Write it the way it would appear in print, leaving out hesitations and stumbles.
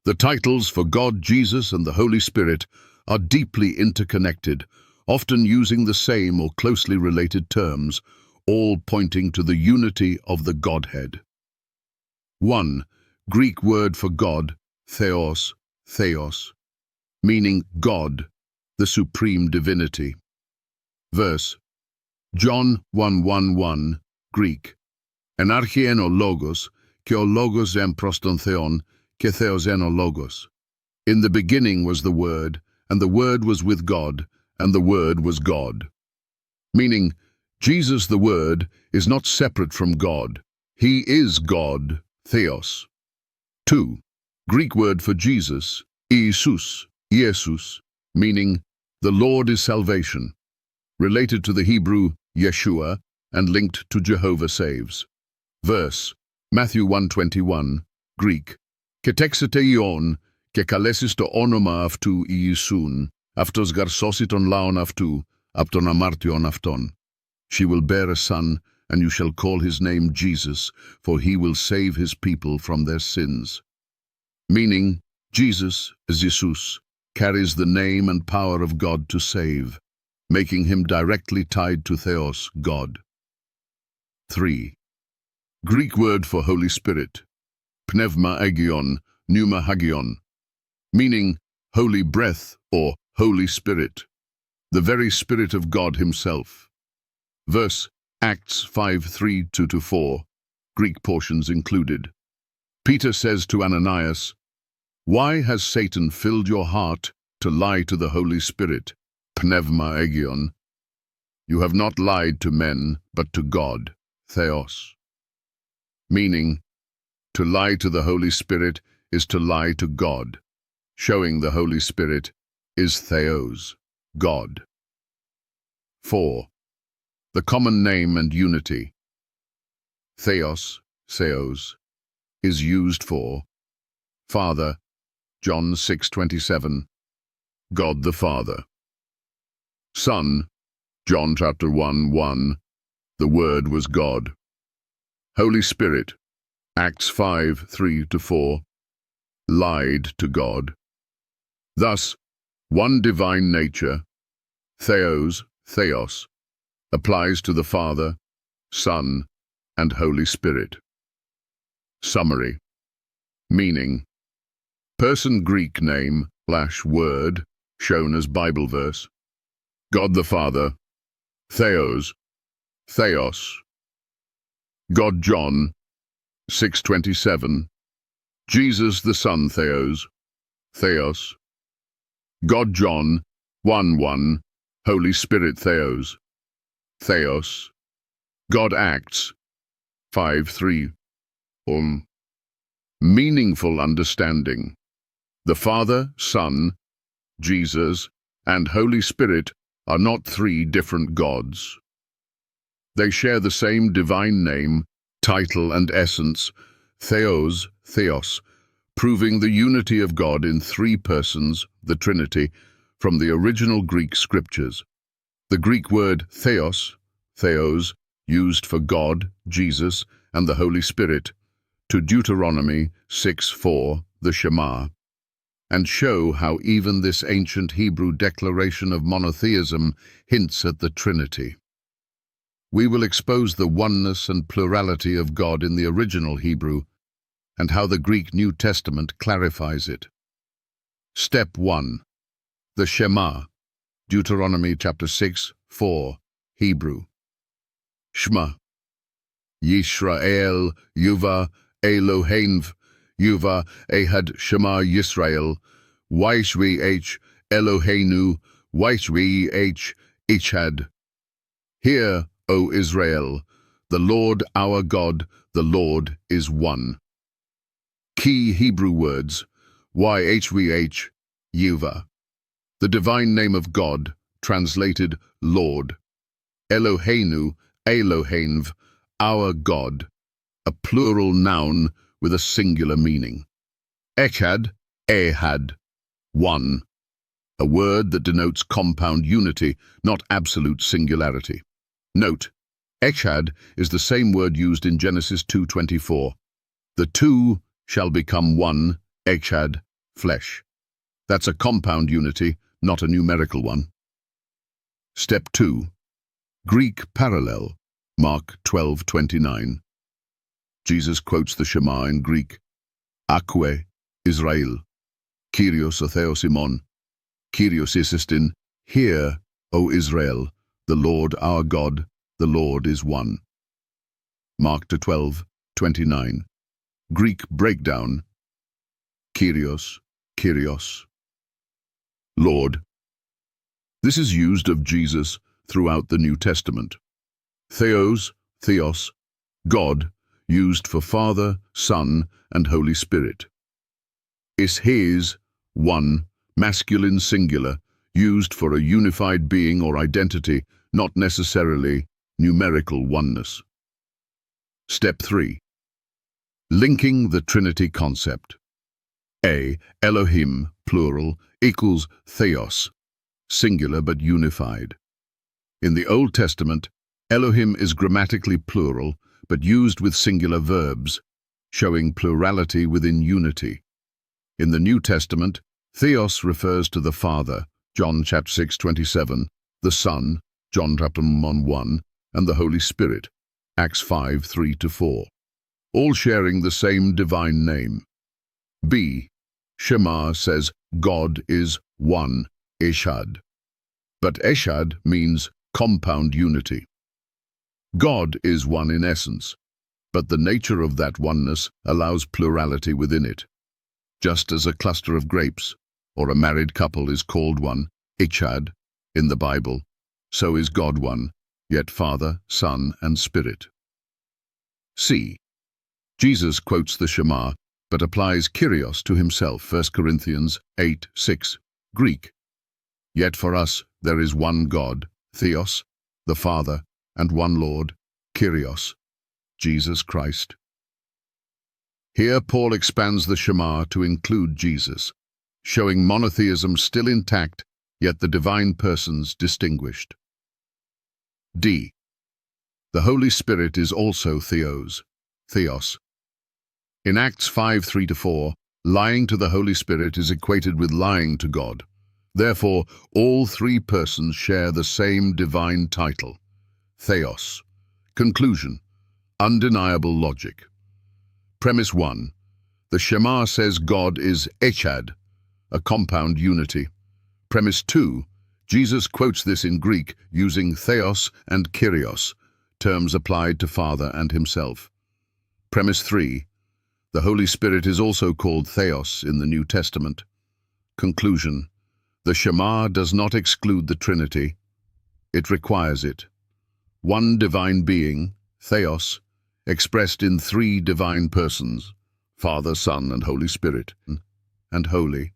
The titles for God, Jesus, and the Holy Spirit are deeply interconnected, often using the same or closely related terms, all pointing to the unity of the Godhead. 1. Greek word for God, Theos, meaning God, the supreme divinity. Verse, John 1:1:1, Greek, En archien o logos, ke o logos en proston theon, ke theos en o logos. In the beginning was the Word, and the Word was with God, and the Word was God. Meaning, Jesus the Word is not separate from God. He is God, Theos. 2. Greek word for Jesus, Jesus, meaning the Lord is salvation, related to the Hebrew Yeshua and linked to Jehovah saves. Verse, Matthew 1:21, Greek, Ketexeteion, ke kalesis to onoma aftu Iesun, aftos garsositon laon aftu, apton amartion afton. She will bear a son, and you shall call his name Jesus, for he will save his people from their sins. Meaning, Jesus, Jesus, carries the name and power of God to save, making him directly tied to Theos, God. 3. Greek word for Holy Spirit, pneuma agion, pneuma hagion, meaning holy breath or Holy Spirit, the very Spirit of God himself. Verse, Acts 5:3-4, Greek portions included. Peter says to Ananias, Why has Satan filled your heart to lie to the Holy Spirit, pneuma agion? You have not lied to men, but to God, Theos. Meaning, to lie to the Holy Spirit is to lie to God, showing the Holy Spirit is Theos, God. 4. The common name and unity. Theos, is used for Father, John 6:27, God the Father. Son, John chapter 1:1, the Word was God. Holy Spirit, Acts 5:3-4, lied to God. Thus, one divine nature, Theos, applies to the Father, Son, and Holy Spirit. Summary. Meaning, person Greek name / word shown as Bible verse, God the Father, Theos, God John 6:27, Jesus the Son Theos, God John 1:1, Holy Spirit Theos, God Acts 5:3. Meaningful understanding. The Father, Son, Jesus, and Holy Spirit are not three different gods. They share the same divine name, title, and essence, Theos, proving the unity of God in three persons, the Trinity, from the original Greek scriptures. The Greek word Theos, used for God, Jesus, and the Holy Spirit, to Deuteronomy 6:4, the Shema, and show how even this ancient Hebrew declaration of monotheism hints at the Trinity. We will expose the oneness and plurality of God in the original Hebrew and how the Greek New Testament clarifies it. Step 1. The Shema, Deuteronomy chapter 6:4, Hebrew. Shema. Yisrael, Yuva, Eloheinu, Yuva, Ehad, Shema Yisrael, Yishvi Eloheinu, Yishvi Ichad. Hear, O Israel, the Lord our God, the Lord is one. Key Hebrew words, Yhvh, Yuva. The divine name of God, translated Lord. Eloheinu, Eloheinv, our God, a plural noun with a singular meaning. Echad, Ehad, one, a word that denotes compound unity, not absolute singularity. Note, Echad is the same word used in Genesis 2:24. The two shall become one, Echad, flesh. That's a compound unity, not a numerical one. Step 2. Greek parallel, Mark 12:29. Jesus quotes the Shema in Greek. Akwe, Israel, Kyrios o Theos imon, Kyrios isistin, hear, O Israel, the Lord our God, the Lord is one. Mark 12:29. Greek breakdown. Kyrios, Kyrios, Lord. This is used of Jesus throughout the New Testament. Theos, Theos, God, used for Father, Son, and Holy Spirit. Is his, one, masculine singular, used for a unified being or identity, not necessarily numerical oneness. Step 3. Linking the Trinity concept. A. Elohim, plural, equals Theos, singular but unified. In the Old Testament, Elohim is grammatically plural, but used with singular verbs, showing plurality within unity. In the New Testament, Theos refers to the Father, John chapter 6:27, the Son, John chapter 1:1, and the Holy Spirit, Acts 5:3-4, all sharing the same divine name. B. Shema says God is one, Eshad. But Eshad means compound unity. God is one in essence, but the nature of that oneness allows plurality within it. Just as a cluster of grapes or a married couple is called one, Echad, in the Bible, so is God one, yet Father, Son, and Spirit. C. Jesus quotes the Shema, but applies Kyrios to himself, 1 Corinthians 8:6, Greek. Yet for us there is one God, Theos, the Father, and one Lord, Kyrios, Jesus Christ. Here Paul expands the Shema to include Jesus, showing monotheism still intact, yet the divine persons distinguished. D. The Holy Spirit is also Theos. In Acts 5:3-4, lying to the Holy Spirit is equated with lying to God. Therefore, all three persons share the same divine title, Theos. Conclusion. Undeniable logic. Premise 1. The Shema says God is Echad, a compound unity. Premise 2. Jesus quotes this in Greek using Theos and Kyrios, terms applied to Father and himself. Premise 3. The Holy Spirit is also called Theos in the New Testament. Conclusion. The Shema does not exclude the Trinity. It requires it. One divine being, Theos, expressed in three divine persons, Father, Son, and Holy Spirit, and holy,